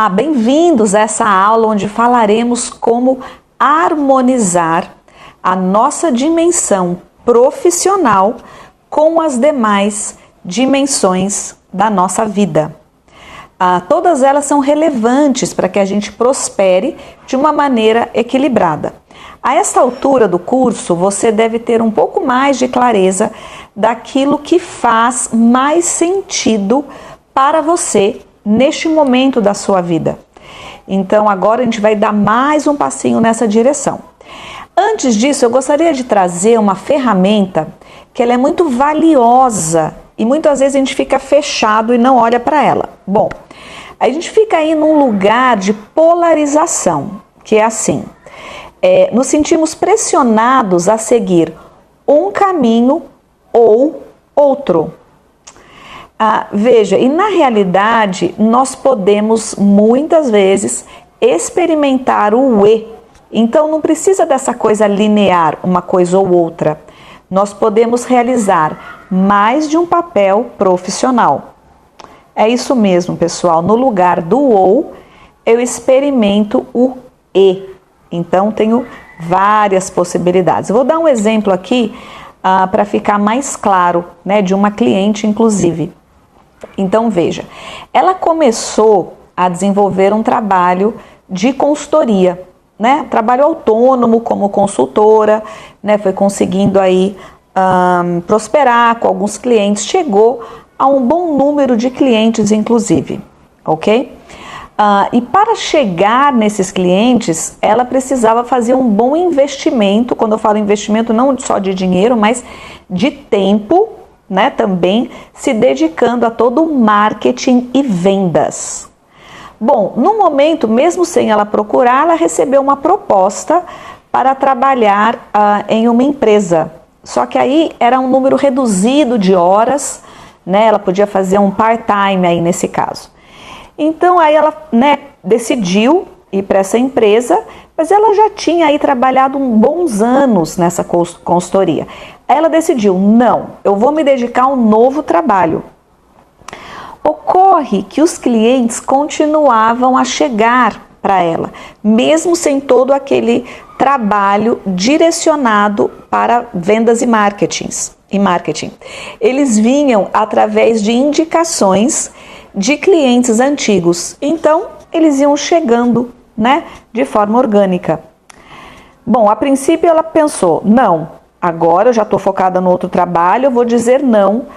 Olá, bem-vindos a essa aula onde falaremos como harmonizar a nossa dimensão profissional com as demais dimensões da nossa vida. Todas elas são relevantes para que a gente prospere de uma maneira equilibrada. A esta altura do curso, você deve ter um pouco mais de clareza daquilo que faz mais sentido para você neste momento da sua vida. Então agora a gente vai dar mais um passinho nessa direção. Antes disso, eu gostaria de trazer uma ferramenta que ela é muito valiosa e muitas vezes a gente fica fechado e não olha para ela. Bom, a gente fica aí num lugar de polarização, que é assim, nos sentimos pressionados a seguir um caminho ou outro. Veja, e na realidade nós podemos muitas vezes experimentar o E. Então não precisa dessa coisa linear, uma coisa ou outra. Nós podemos realizar mais de um papel profissional. É isso mesmo, pessoal. No lugar do ou, eu experimento o E. Então tenho várias possibilidades. Eu vou dar um exemplo aqui para ficar mais claro, né, de uma cliente inclusive. Então veja, ela começou a desenvolver um trabalho de consultoria, né? Trabalho autônomo como consultora, né? Foi conseguindo aí prosperar com alguns clientes, chegou a um bom número de clientes inclusive, ok? E para chegar nesses clientes, ela precisava fazer um bom investimento. Quando eu falo investimento, não só de dinheiro, mas de tempo, né, também se dedicando a todo o marketing e vendas. Bom, no momento, mesmo sem ela procurar, ela recebeu uma proposta para trabalhar em uma empresa. Só que aí era um número reduzido de horas, né, ela podia fazer um part-time aí nesse caso. Então aí ela, né, decidiu ir para essa empresa, mas ela já tinha aí trabalhado bons anos nessa consultoria. Aí ela decidiu, não, eu vou me dedicar a um novo trabalho. Ocorre que os clientes continuavam a chegar para ela, mesmo sem todo aquele trabalho direcionado para vendas e marketing. Eles vinham através de indicações de clientes antigos, então eles iam chegando, né, de forma orgânica. Bom, a princípio ela pensou, não, agora eu já estou focada no outro trabalho, eu vou dizer não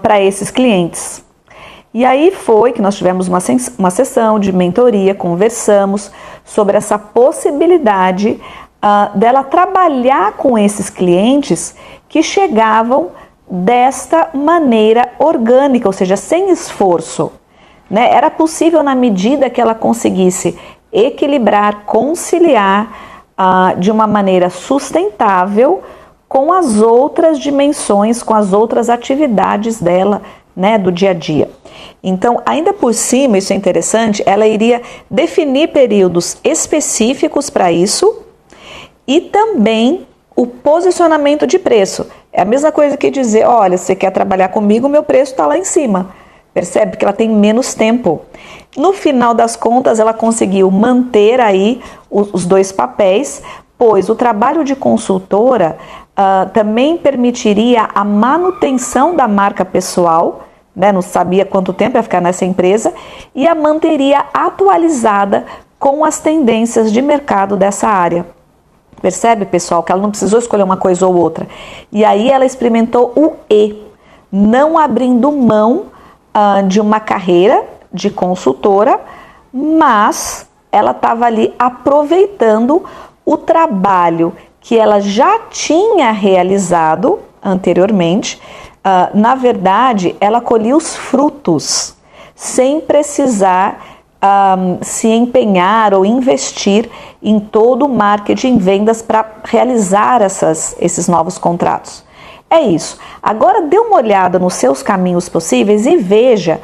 para esses clientes. E aí foi que nós tivemos uma sessão de mentoria, conversamos sobre essa possibilidade dela trabalhar com esses clientes que chegavam desta maneira orgânica, ou seja, sem esforço, né? Era possível na medida que ela conseguisse equilibrar, conciliar de uma maneira sustentável com as outras dimensões, com as outras atividades dela, né, do dia a dia. Então, ainda por cima, isso é interessante, ela iria definir períodos específicos para isso e também o posicionamento de preço. É a mesma coisa que dizer, olha, você quer trabalhar comigo, meu preço está lá em cima. Percebe que ela tem menos tempo. No final das contas, ela conseguiu manter aí os dois papéis, pois o trabalho de consultora também permitiria a manutenção da marca pessoal, né? Não sabia quanto tempo ia ficar nessa empresa, e a manteria atualizada com as tendências de mercado dessa área. Percebe, pessoal, que ela não precisou escolher uma coisa ou outra. E aí ela experimentou o E, não abrindo mão de uma carreira de consultora, mas ela estava ali aproveitando o trabalho que ela já tinha realizado anteriormente. Na verdade, ela colhia os frutos sem precisar se empenhar ou investir em todo o marketing e vendas para realizar esses novos contratos. É isso. Agora dê uma olhada nos seus caminhos possíveis e veja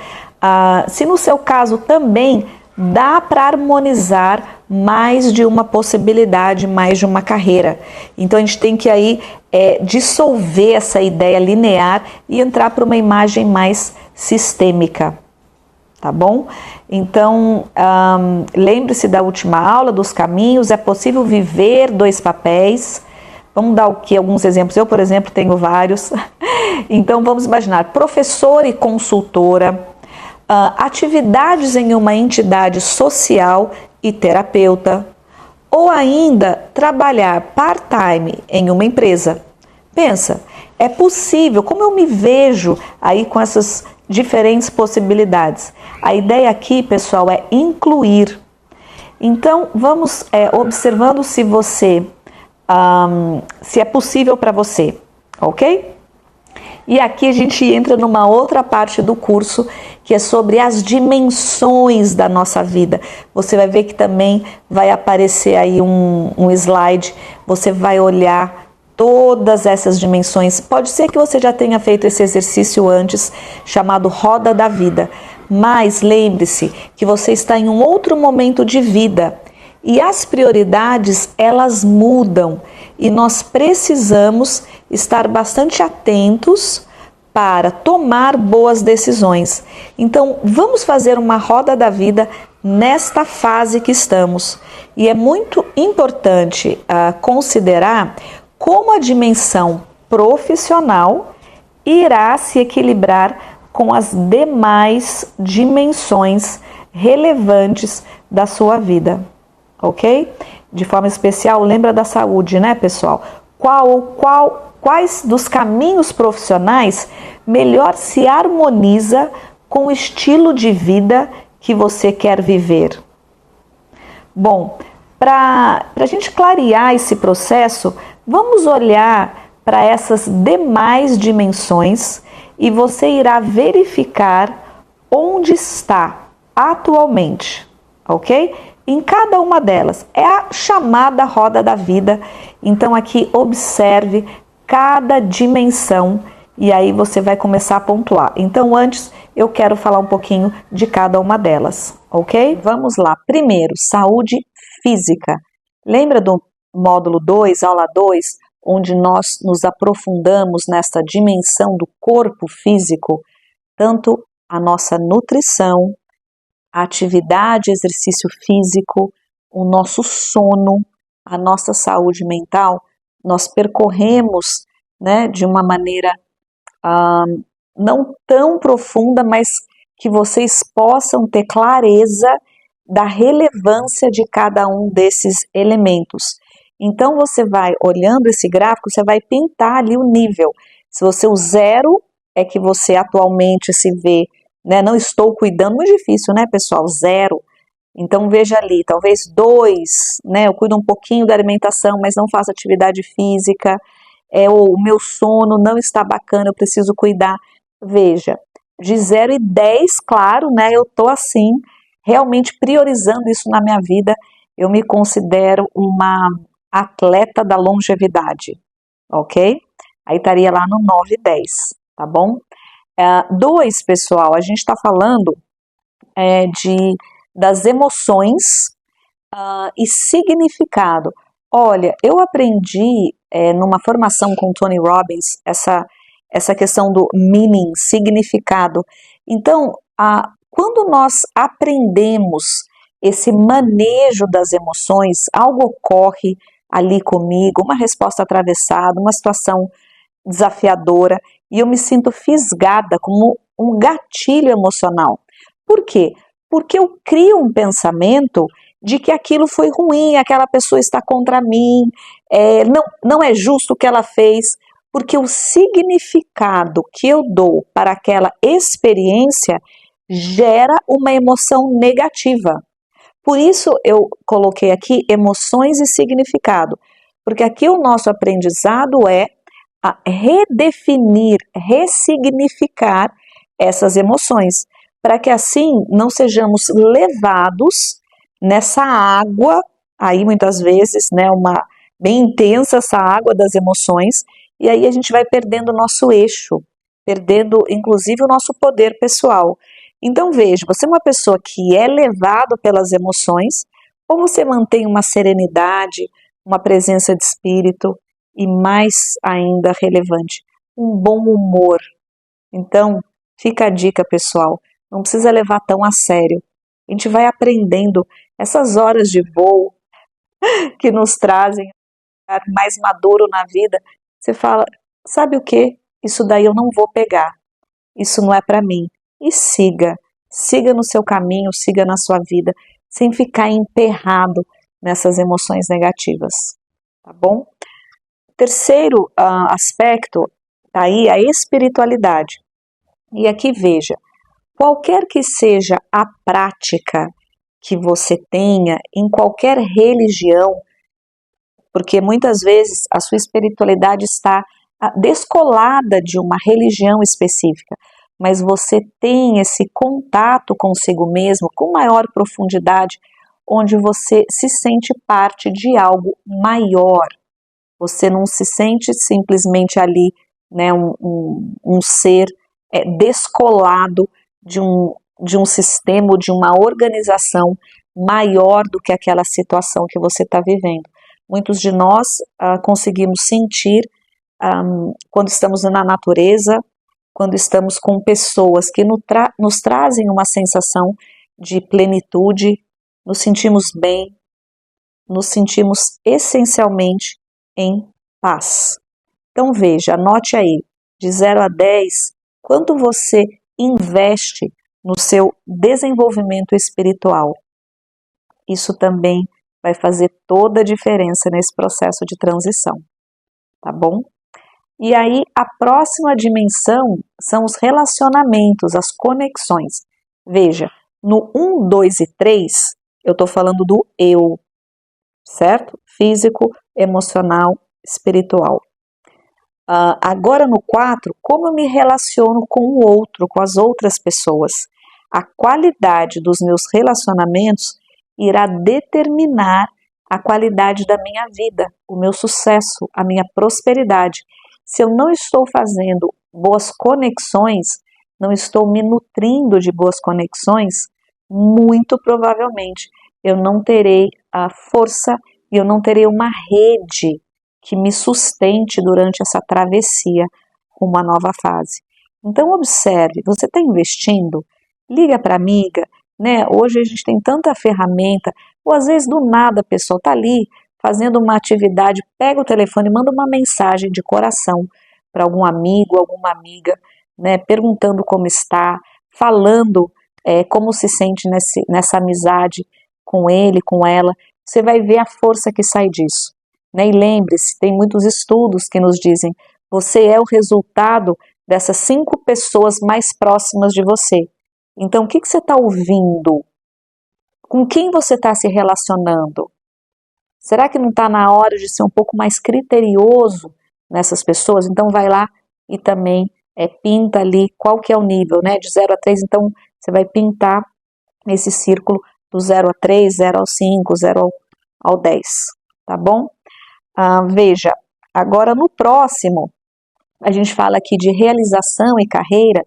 se no seu caso também dá para harmonizar mais de uma possibilidade, mais de uma carreira. Então a gente tem que aí dissolver essa ideia linear e entrar para uma imagem mais sistêmica. tá bom? Então, lembre-se da última aula, dos caminhos. É possível viver dois papéis. Vamos dar alguns exemplos. Eu, por exemplo, tenho vários. Então, vamos imaginar professora e consultora, atividades em uma entidade social e terapeuta, ou ainda trabalhar part-time em uma empresa. Pensa, é possível, como eu me vejo aí com essas diferentes possibilidades? A ideia aqui, pessoal, é incluir. Então, vamos observando se se é possível para você, ok? E aqui a gente entra numa outra parte do curso, que é sobre as dimensões da nossa vida. Você vai ver que também vai aparecer aí um slide, você vai olhar todas essas dimensões. Pode ser que você já tenha feito esse exercício antes, chamado Roda da Vida, mas lembre-se que você está em um outro momento de vida e as prioridades, elas mudam e nós precisamos estar bastante atentos para tomar boas decisões. Então, vamos fazer uma roda da vida nesta fase que estamos. E é muito importante considerar como a dimensão profissional irá se equilibrar com as demais dimensões relevantes da sua vida, ok? De forma especial, lembra da saúde, né, pessoal? Quais dos caminhos profissionais melhor se harmoniza com o estilo de vida que você quer viver? Bom, para a gente clarear esse processo, vamos olhar para essas demais dimensões e você irá verificar onde está atualmente, ok? Em cada uma delas. É a chamada roda da vida. Então aqui observe cada dimensão e aí você vai começar a pontuar. Então antes eu quero falar um pouquinho de cada uma delas, ok? Vamos lá. Primeiro, saúde física. Lembra do módulo 2, aula 2, onde nós nos aprofundamos nesta dimensão do corpo físico, tanto a nossa nutrição, a atividade, exercício físico, o nosso sono, a nossa saúde mental, nós percorremos, né, de uma maneira não tão profunda, mas que vocês possam ter clareza da relevância de cada um desses elementos. Então você vai olhando esse gráfico, você vai pintar ali o nível. Se você o 0 é que você atualmente se vê, né, não estou cuidando, muito difícil, né, pessoal? 0. Então veja ali, talvez 2, né, eu cuido um pouquinho da alimentação, mas não faço atividade física, ou o meu sono não está bacana, eu preciso cuidar. Veja, de 0 e 10, claro, né, eu estou assim, realmente priorizando isso na minha vida, eu me considero uma atleta da longevidade, ok? Aí estaria lá no 9 e 10, tá bom? 2, pessoal, a gente está falando das emoções e significado. Olha, eu aprendi numa formação com Tony Robbins essa questão do meaning, significado. Então, quando nós aprendemos esse manejo das emoções, algo ocorre ali comigo, uma resposta atravessada, uma situação desafiadora, e eu me sinto fisgada como um gatilho emocional. Por quê? Porque eu crio um pensamento de que aquilo foi ruim, aquela pessoa está contra mim, não é justo o que ela fez, porque o significado que eu dou para aquela experiência gera uma emoção negativa. Por isso eu coloquei aqui emoções e significado, porque aqui o nosso aprendizado é a redefinir, ressignificar essas emoções, para que assim não sejamos levados nessa água, aí muitas vezes, né, bem intensa essa água das emoções, e aí a gente vai perdendo o nosso eixo, perdendo inclusive o nosso poder pessoal. Então veja, você é uma pessoa que é levado pelas emoções, ou você mantém uma serenidade, uma presença de espírito, e mais ainda relevante, um bom humor. Então, fica a dica, pessoal, não precisa levar tão a sério. A gente vai aprendendo essas horas de voo que nos trazem um lugar mais maduro na vida. Você fala, sabe o que? Isso daí eu não vou pegar. Isso não é para mim. E siga. Siga no seu caminho, siga na sua vida, sem ficar emperrado nessas emoções negativas. Tá bom? Terceiro aspecto, tá aí a espiritualidade. E aqui veja, qualquer que seja a prática que você tenha em qualquer religião, porque muitas vezes a sua espiritualidade está descolada de uma religião específica, mas você tem esse contato consigo mesmo com maior profundidade, onde você se sente parte de algo maior. Você não se sente simplesmente ali, né, um ser descolado de um sistema, de uma organização maior do que aquela situação que você está vivendo. Muitos de nós conseguimos sentir quando estamos na natureza, quando estamos com pessoas que nos trazem uma sensação de plenitude, nos sentimos bem, nos sentimos essencialmente em paz. Então veja, anote aí, de 0 a 10, quanto você investe no seu desenvolvimento espiritual. Isso também vai fazer toda a diferença nesse processo de transição, tá bom? E aí a próxima dimensão são os relacionamentos, as conexões. Veja, no 1, 2 e 3, eu estou falando do eu, certo? Físico, emocional, espiritual. Agora no 4, como eu me relaciono com o outro, com as outras pessoas? A qualidade dos meus relacionamentos irá determinar a qualidade da minha vida, o meu sucesso, a minha prosperidade. Se eu não estou fazendo boas conexões, não estou me nutrindo de boas conexões, muito provavelmente eu não terei a força e eu não terei uma rede que me sustente durante essa travessia com uma nova fase. Então observe, você está investindo? Liga para a amiga, né? Hoje a gente tem tanta ferramenta, ou às vezes do nada a pessoa está ali fazendo uma atividade, pega o telefone e manda uma mensagem de coração para algum amigo, alguma amiga, né? Perguntando como está, falando como se sente nessa amizade com ele, com ela. Você vai ver a força que sai disso. Né? E lembre-se, tem muitos estudos que nos dizem, você é o resultado dessas 5 pessoas mais próximas de você. Então, o que você está ouvindo? Com quem você está se relacionando? Será que não está na hora de ser um pouco mais criterioso nessas pessoas? Então, vai lá e também pinta ali qual que é o nível, né? De 0 a 3, então você vai pintar esse círculo do 0 a 3, 0 ao 5, 0 ao 10, tá bom? Veja, agora no próximo, a gente fala aqui de realização e carreira.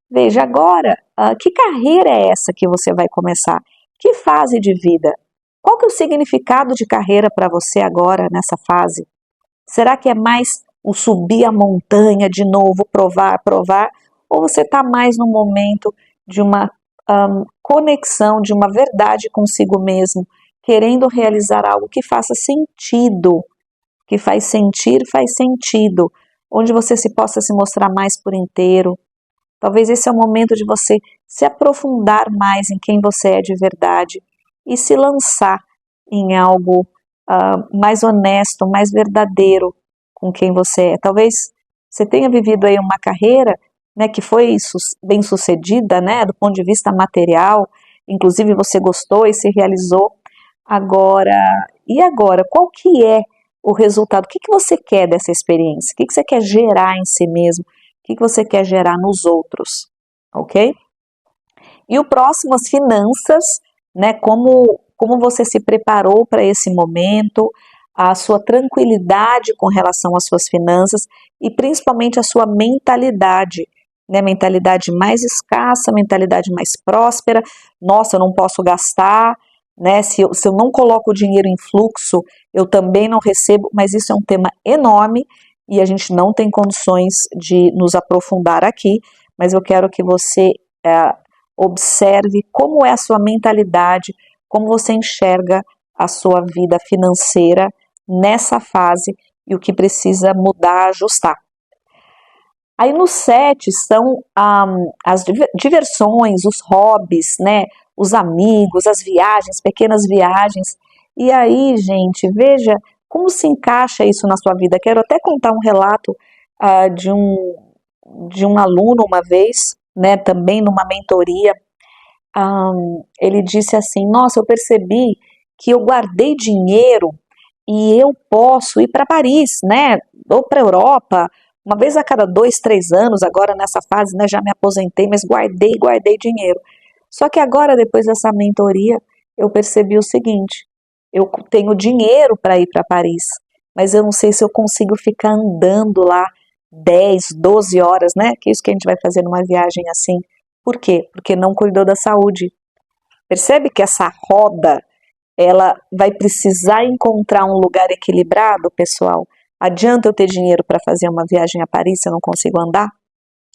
Veja agora, que carreira é essa que você vai começar? Que fase de vida? Qual que é o significado de carreira para você agora, nessa fase? Será que é mais o subir a montanha de novo, provar? Ou você está mais no momento de uma conexão, de uma verdade consigo mesmo, querendo realizar algo que faça sentido, que faz sentido, onde você possa se mostrar mais por inteiro. Talvez esse é o momento de você se aprofundar mais em quem você é de verdade e se lançar em algo mais honesto, mais verdadeiro com quem você é. Talvez você tenha vivido aí uma carreira, né, que foi bem sucedida, né, do ponto de vista material, inclusive você gostou e se realizou. E agora, qual que é o resultado? O que você quer dessa experiência? O que você quer gerar em si mesmo? O que você quer gerar nos outros? Ok? E o próximo, as finanças, né? Como você se preparou para esse momento, a sua tranquilidade com relação às suas finanças e principalmente a sua mentalidade, né? Mentalidade mais escassa, mentalidade mais próspera. Nossa, eu não posso gastar, né? Se eu não coloco o dinheiro em fluxo, eu também não recebo, mas isso é um tema enorme e a gente não tem condições de nos aprofundar aqui, mas eu quero que você Observe como é a sua mentalidade, como você enxerga a sua vida financeira nessa fase e o que precisa mudar, ajustar. Aí no 7 são as diversões, os hobbies, né? Os amigos, as viagens, pequenas viagens. E aí, gente, veja como se encaixa isso na sua vida. Quero até contar um relato de um aluno uma vez, né? Também numa mentoria. Ele disse assim: nossa, eu percebi que eu guardei dinheiro e eu posso ir para Paris, né? Ou para Europa, uma vez a cada 2, 3 anos, agora nessa fase, né? Já me aposentei, mas guardei dinheiro. Só que agora, depois dessa mentoria, eu percebi o seguinte: eu tenho dinheiro para ir para Paris, mas eu não sei se eu consigo ficar andando lá 10, 12 horas, né? Que é isso que a gente vai fazer numa viagem assim. Por quê? Porque não cuidou da saúde. Percebe que essa roda, ela vai precisar encontrar um lugar equilibrado, pessoal? Adianta eu ter dinheiro para fazer uma viagem a Paris se eu não consigo andar?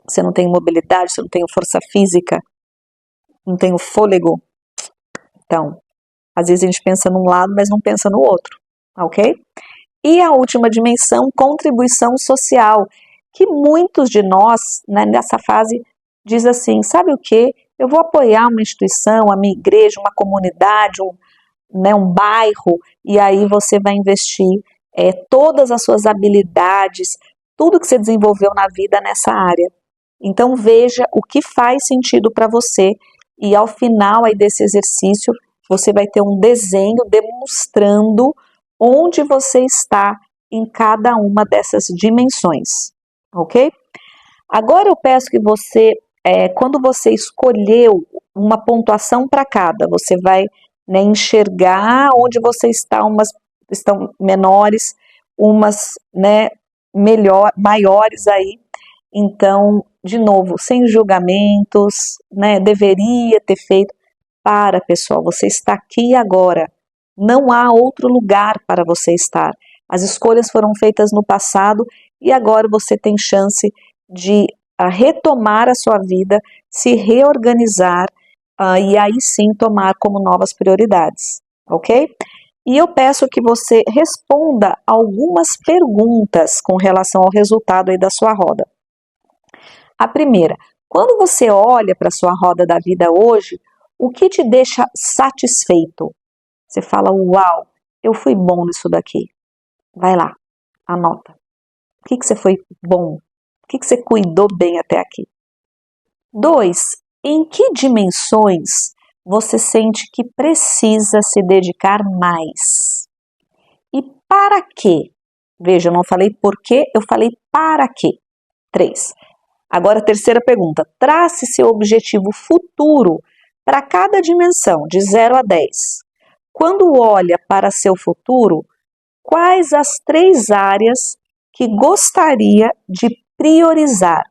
Se eu não tenho mobilidade, se eu não tenho força física, não tenho fôlego? Então, às vezes a gente pensa num lado, mas não pensa no outro, ok? E a última dimensão, contribuição social, que muitos de nós, né, nessa fase, diz assim, sabe o quê? Eu vou apoiar uma instituição, a minha igreja, uma comunidade, um bairro, e aí você vai investir todas as suas habilidades, tudo que você desenvolveu na vida nessa área. Então veja o que faz sentido para você e ao final aí desse exercício você vai ter um desenho demonstrando onde você está em cada uma dessas dimensões, ok? Agora eu peço que você, quando você escolheu uma pontuação para cada, você vai, né, enxergar onde você está, umas estão menores, umas, né, maiores aí. Então, de novo, sem julgamentos, né, deveria ter feito. Para, pessoal, você está aqui agora. Não há outro lugar para você estar. As escolhas foram feitas no passado e agora você tem chance de retomar a sua vida, se reorganizar e aí sim tomar como novas prioridades, ok? E eu peço que você responda algumas perguntas com relação ao resultado aí da sua roda. A primeira, quando você olha para a sua roda da vida hoje, o que te deixa satisfeito? Você fala, uau, eu fui bom nisso daqui. Vai lá, anota. O que você foi bom? O que você cuidou bem até aqui? 2, em que dimensões você sente que precisa se dedicar mais? E para quê? Veja, eu não falei por quê, eu falei para quê. 3. Agora a terceira pergunta. Trace seu objetivo futuro para cada dimensão, de 0 a 10. Quando olha para seu futuro, quais as 3 áreas que gostaria de priorizar,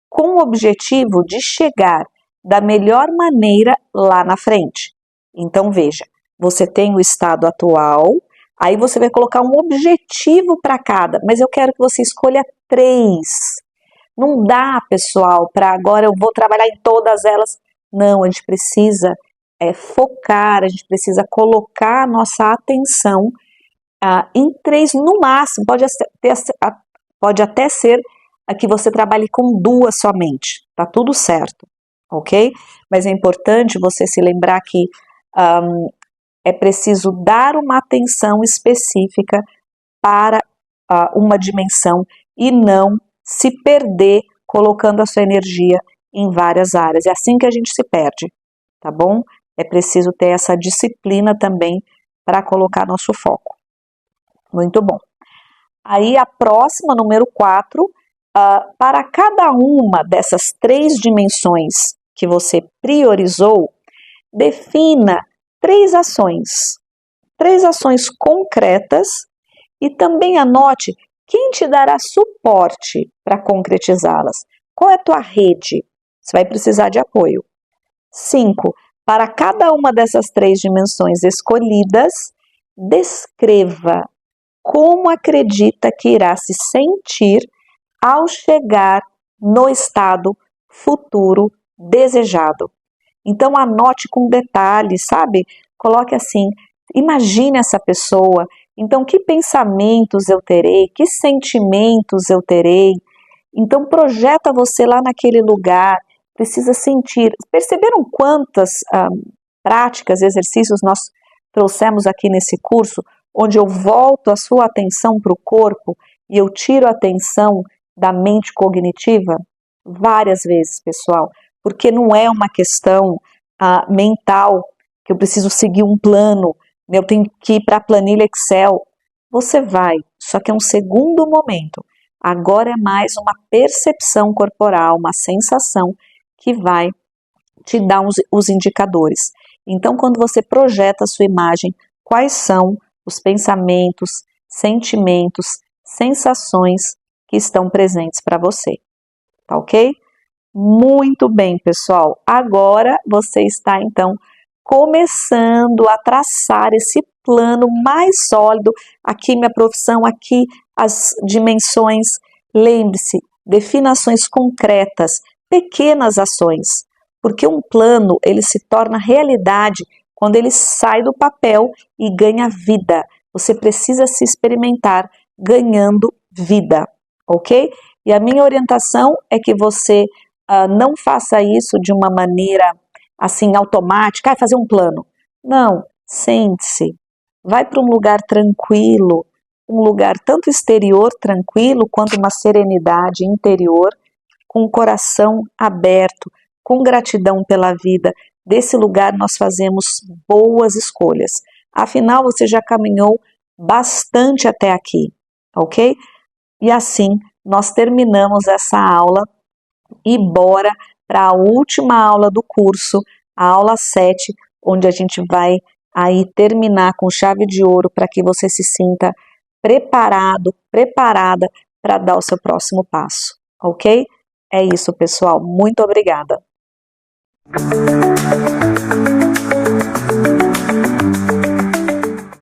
com o objetivo de chegar da melhor maneira lá na frente? Então veja, você tem o estado atual, aí você vai colocar um objetivo para cada, mas eu quero que você escolha 3. Não dá, pessoal, para agora eu vou trabalhar em todas elas. Não, a gente precisa focar, a gente precisa colocar a nossa atenção em 3 no máximo. Pode até ser que você trabalhe com 2 somente, tá tudo certo, ok? Mas é importante você se lembrar que é preciso dar uma atenção específica para uma dimensão e não se perder colocando a sua energia em várias áreas. É assim que a gente se perde, tá bom? É preciso ter essa disciplina também para colocar nosso foco. Muito bom. Aí a próxima, número 4, para cada uma dessas 3 dimensões que você priorizou, defina 3 ações. 3 ações concretas e também anote quem te dará suporte para concretizá-las. Qual é a tua rede? Você vai precisar de apoio. 5. Para cada uma dessas 3 dimensões escolhidas, descreva como acredita que irá se sentir ao chegar no estado futuro desejado. Então anote com detalhes, sabe? Coloque assim, imagine essa pessoa, então que pensamentos eu terei, que sentimentos eu terei. Então projeta você lá naquele lugar, precisa sentir. Perceberam quantas práticas, exercícios nós trouxemos aqui nesse curso, onde eu volto a sua atenção para o corpo e eu tiro a atenção da mente cognitiva? Várias vezes, pessoal, porque não é uma questão mental, que eu preciso seguir um plano, eu tenho que ir para a planilha Excel. Você vai, só que é um segundo momento. Agora é mais uma percepção corporal, uma sensação que vai te dar os indicadores. Então, quando você projeta a sua imagem, quais são os pensamentos, sentimentos, sensações que estão presentes para você, tá ok? Muito bem, pessoal. Agora você está, então, começando a traçar esse plano mais sólido. Aqui minha profissão, aqui as dimensões. Lembre-se, defina ações concretas, pequenas ações, porque um plano ele se torna realidade quando ele sai do papel e ganha vida. Você precisa se experimentar ganhando vida, ok? E a minha orientação é que você não faça isso de uma maneira assim automática, fazer um plano. Não, sente-se, vai para um lugar tranquilo, um lugar tanto exterior tranquilo quanto uma serenidade interior, com o coração aberto, com gratidão pela vida. Desse lugar nós fazemos boas escolhas. Afinal, você já caminhou bastante até aqui, ok? E assim nós terminamos essa aula e bora para a última aula do curso, a aula 7, onde a gente vai aí terminar com chave de ouro para que você se sinta preparado, preparada para dar o seu próximo passo, ok? É isso, pessoal. Muito obrigada.